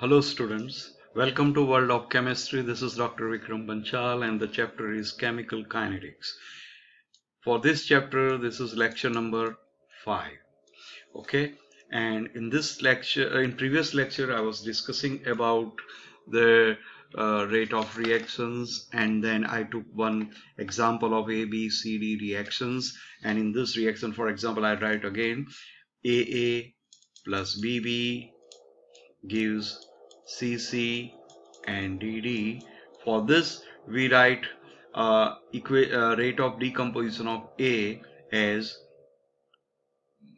Hello students, welcome to World of Chemistry. This is Dr. Vikram Banchal and the chapter is Chemical Kinetics. For this chapter, this is lecture number 5. Okay, and in this lecture, in previous lecture, I was discussing about the rate of reactions, and then I took one example of A, B, C, D reactions, and in this reaction, for example, I write again AA plus BB gives CC and DD. For this, we write rate of decomposition of A as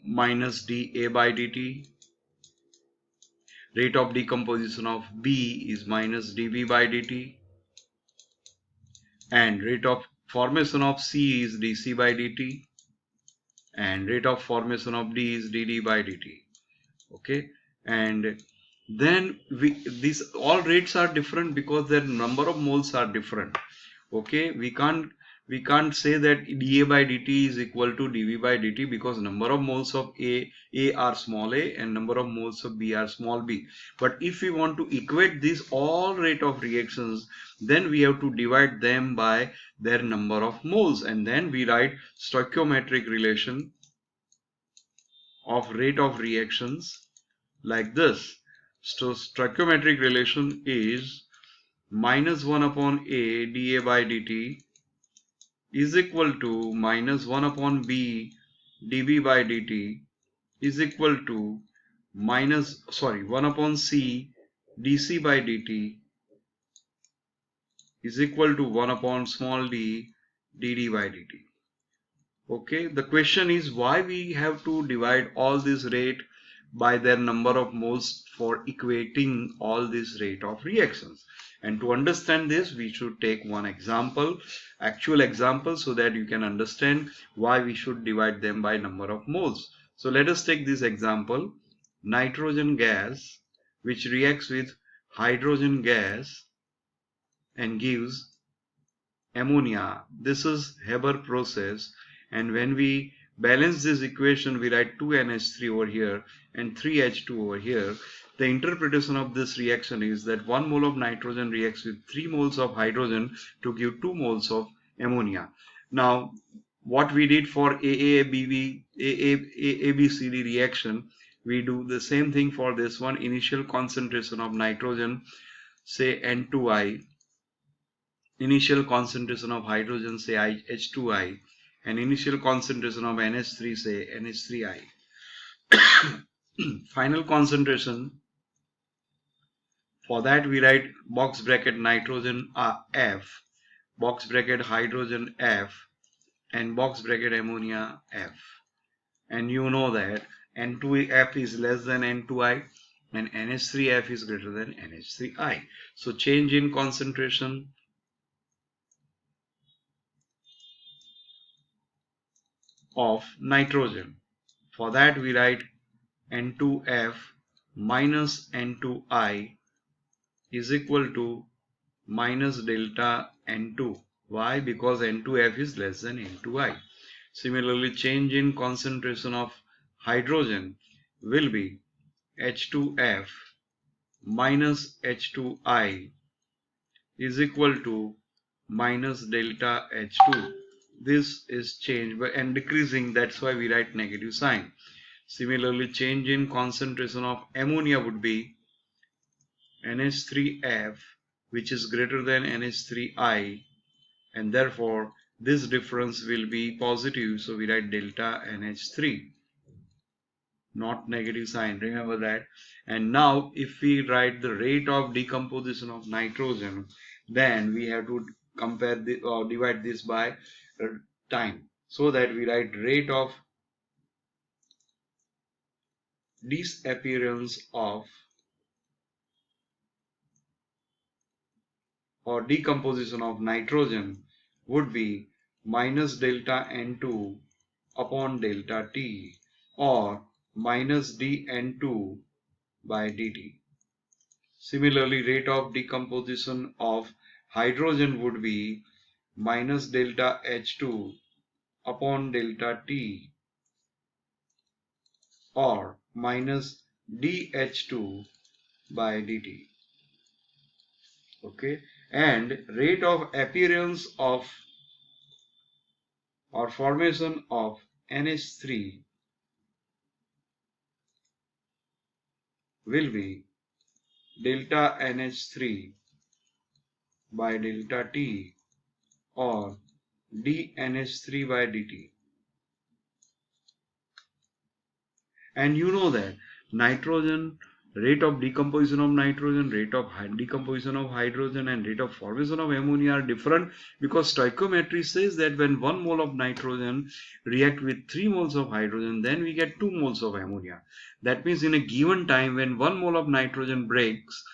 minus dA by dt. Rate of decomposition of B is minus dB by dt. And rate of formation of C is dC by dt. And rate of formation of D is dd by dt. Okay, and then these all rates are different because their number of moles are different. Okay, we can't say that dA by dt is equal to dV by dt because number of moles of A are small a and number of moles of B are small b. But if we want to equate these all rate of reactions, then we have to divide them by their number of moles, and then we write stoichiometric relation of rate of reactions like this. So stoichiometric relation is minus 1 upon A dA by dt is equal to minus 1 upon B dB by dt is equal to 1 upon C dC by dt is equal to 1 upon small d dd by dt. Okay, the question is why we have to divide all this rate by their number of moles for equating all this rate of reactions. And to understand this, we should take one example, actual example, so that you can understand why we should divide them by number of moles. So let us take this example, nitrogen gas which reacts with hydrogen gas and gives ammonia. This is Haber process, and when we balance this equation, we write 2NH3 over here and 3H2 over here. The interpretation of this reaction is that 1 mole of nitrogen reacts with 3 moles of hydrogen to give 2 moles of ammonia. Now, what we did for ABCD reaction, we do the same thing for this one. Initial concentration of nitrogen, say N2I, initial concentration of hydrogen, say H2I, and initial concentration of NH3, say NH3I. Final concentration, for that we write box bracket nitrogen F, box bracket hydrogen F, and box bracket ammonia F. And you know that N2F is less than N2I and NH3F is greater than NH3I. So change in concentration of nitrogen. For that we write N2F minus N2I is equal to minus delta N2. Why? Because N2F is less than N2I. Similarly, change in concentration of hydrogen will be H2F minus H2I is equal to minus delta H2. This is change and decreasing, that's why we write negative sign. Similarly, change in concentration of ammonia would be NH3F, which is greater than NH3I, and therefore this difference will be positive, so we write delta NH3, not negative sign, remember that. And now if we write the rate of decomposition of nitrogen, then we have to compare the or divide this by time, so that we write rate of disappearance of or decomposition of nitrogen would be minus delta N2 upon delta T, or minus dN2 by dt. Similarly, rate of decomposition of hydrogen would be minus delta H2 upon delta T, or minus dH2 by dt. Okay, and rate of appearance of or formation of NH3 will be delta NH3 by delta T or dNH3 by dt. And you know that nitrogen, rate of decomposition of nitrogen, rate of decomposition of hydrogen, and rate of formation of ammonia are different, because stoichiometry says that when 1 mole of nitrogen react with 3 moles of hydrogen, then we get 2 moles of ammonia. That means in a given time, when 1 mole of nitrogen breaks,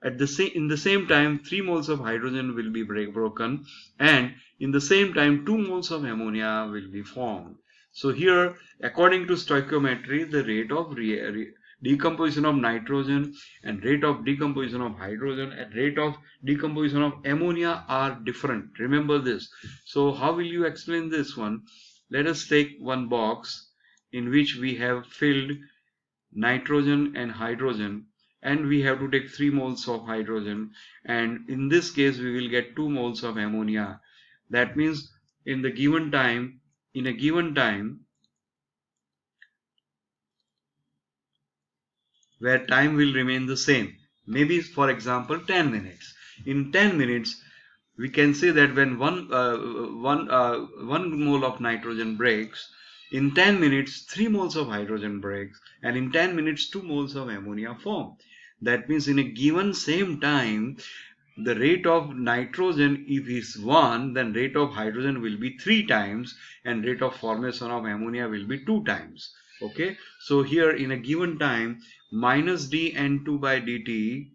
in the same time 3 moles of hydrogen will be broken, and in the same time 2 moles of ammonia will be formed. So here, according to stoichiometry, the rate of decomposition of nitrogen and rate of decomposition of hydrogen and rate of decomposition of ammonia are different. Remember this. So how will you explain this one? Let us take one box in which we have filled nitrogen and hydrogen, and we have to take 3 moles of hydrogen, and in this case we will get 2 moles of ammonia. That means in the given time, in a given time where time will remain the same, maybe for example 10 minutes, in 10 minutes we can say that when one mole of nitrogen breaks, in 10 minutes 3 moles of hydrogen breaks, and in 10 minutes 2 moles of ammonia form. That means in a given same time, the rate of nitrogen, if is 1, then rate of hydrogen will be 3 times, and rate of formation of ammonia will be 2 times. Okay, so here in a given time, minus dN2 by dt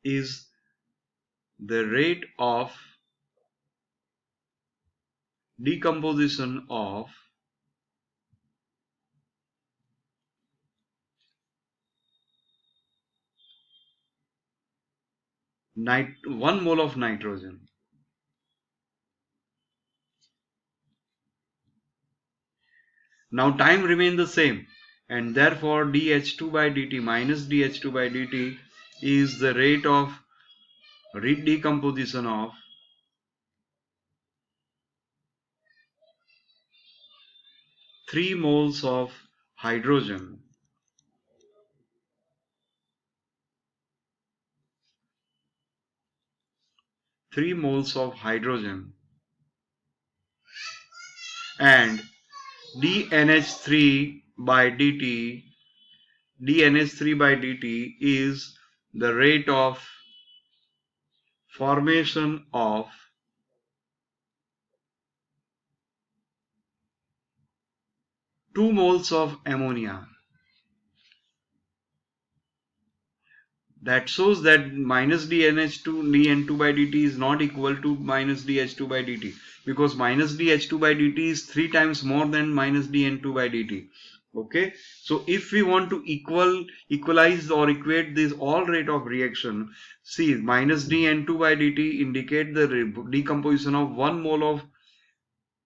is the rate of decomposition of 1 mole of nitrogen. Now time remains the same, and therefore dH2 by dt minus dH2 by dt is the rate of decomposition of 3 moles of hydrogen. 3 moles of hydrogen, and dNH3 by dt, dNH3 by dt is the rate of formation of 2 moles of ammonia. That shows that minus dN2 by dt is not equal to minus dH2 by dt, because minus dH2 by dt is 3 times more than minus dN2 by dt. Okay, so if we want to equalize or equate this all rate of reaction, see, minus dN2 by dt indicate the decomposition of 1 mole of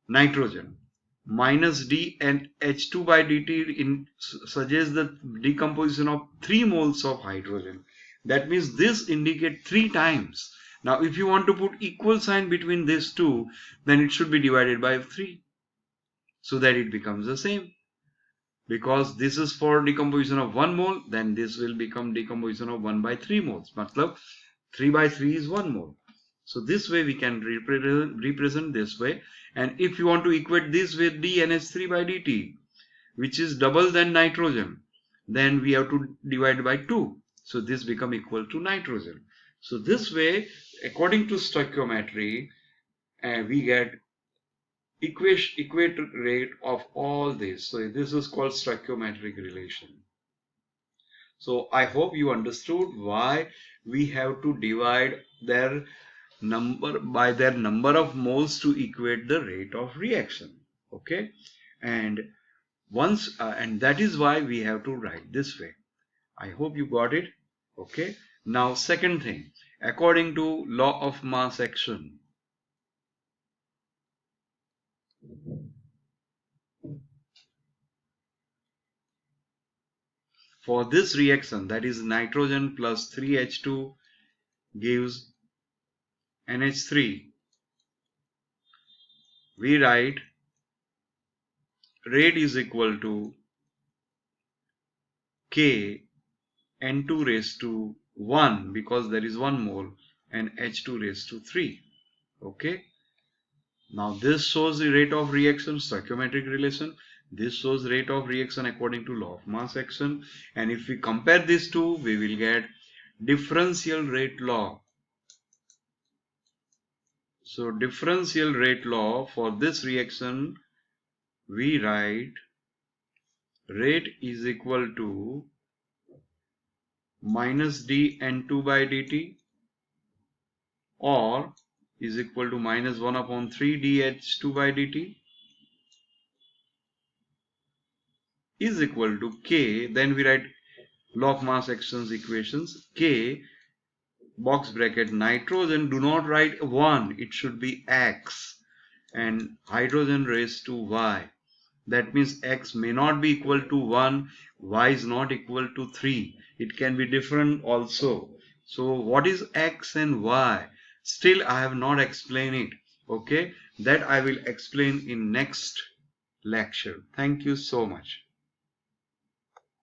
nitrogen, minus d and H2 by dt suggests the decomposition of 3 moles of hydrogen. That means this indicate 3 times. Now if you want to put equal sign between these two, then it should be divided by 3 so that it becomes the same. Because this is for decomposition of 1 mole, then this will become decomposition of 1 by 3 moles. Matlab 3 by 3 is 1 mole. So this way we can represent this way. And if you want to equate this with dNH3 by dt, which is double than nitrogen, then we have to divide by 2. So this become equal to nitrogen. So this way, according to stoichiometry, we get equator rate of all this. So this is called stoichiometric relation. So I hope you understood why we have to divide their number by their number of moles to equate the rate of reaction. Okay, and and that is why we have to write this way. I hope you got it. Okay, now second thing, according to law of mass action, for this reaction, that is nitrogen plus 3H2 gives NH3, we write rate is equal to K N2 raised to 1 because there is 1 mole and H2 raised to 3. Okay. Now this shows the rate of reaction, stoichiometric relation. This shows rate of reaction according to law of mass action. And if we compare these two, we will get differential rate law. So differential rate law for this reaction, we write rate is equal to minus dN2 by dt or is equal to minus 1 upon 3 dH2 by dt is equal to K. Then we write law of mass actions equations. K box bracket nitrogen, do not write 1, it should be X, and hydrogen raised to Y. That means X may not be equal to 1, Y is not equal to 3. It can be different also. So what is X and Y? Still I have not explained it. Okay, that I will explain in next lecture. Thank you so much.